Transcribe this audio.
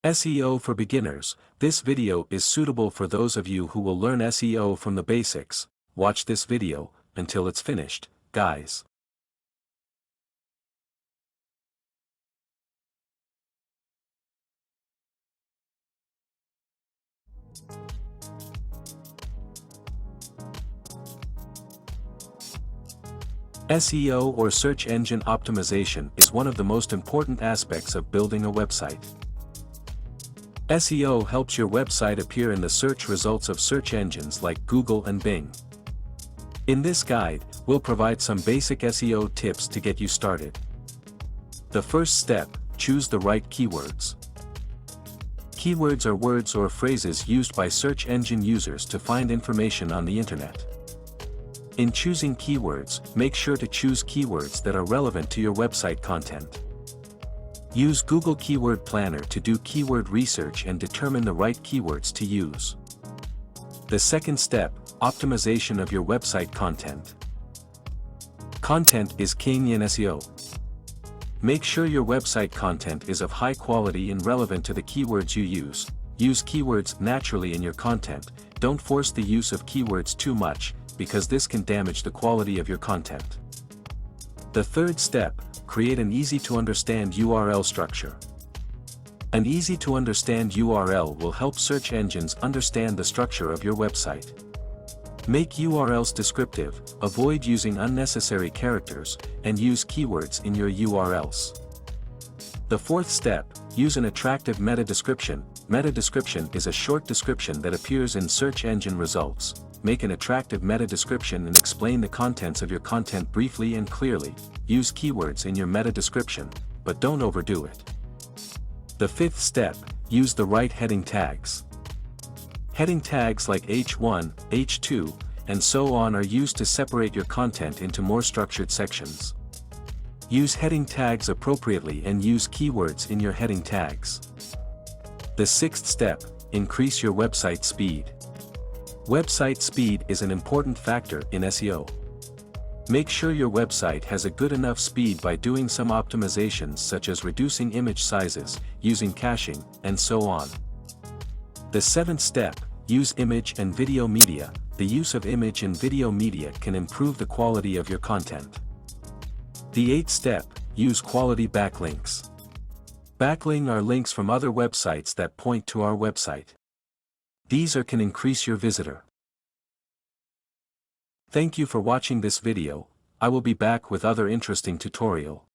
SEO for beginners. This video is suitable for those of you who will learn SEO from the basics. Watch this video until it's finished, guys. SEO or search engine optimization is one of the most important aspects of building a website. SEO helps your website appear in the search results of search engines like Google and Bing. In this guide, we'll provide some basic SEO tips to get you started. The first step, choose the right keywords. Keywords are words or phrases used by search engine users to find information on the internet. In choosing keywords, make sure to choose keywords that are relevant to your website content. Use Google Keyword Planner to do keyword research and determine the right keywords to use. The second step, optimization of your website content. Content is king in SEO. Make sure your website content is of high quality and relevant to the keywords you use. Use keywords naturally in your content. Don't force the use of keywords too much, because this can damage the quality of your content. The third step, create an easy-to-understand URL structure. An easy-to-understand URL will help search engines understand the structure of your website. Make URLs descriptive, avoid using unnecessary characters, and use keywords in your URLs. The fourth step, use an attractive meta description. Meta description is a short description that appears in search engine results. Make an attractive meta description and explain the contents of your content briefly and clearly. Use keywords in your meta description, but don't overdo it. The fifth step, use the right heading tags. Heading tags like H1, H2, and so on are used to separate your content into more structured sections. Use heading tags appropriately and use keywords in your heading tags. The sixth step, increase your website speed. Website speed is an important factor in SEO. Make sure your website has a good enough speed by doing some optimizations such as reducing image sizes, using caching, and so on. The seventh step, use image and video media. The use of image and video media can improve the quality of your content. The eighth step, use quality backlinks. Backlinks are links from other websites that point to our website. These can increase your visitor. Thank you for watching this video. I will be back with other interesting tutorial.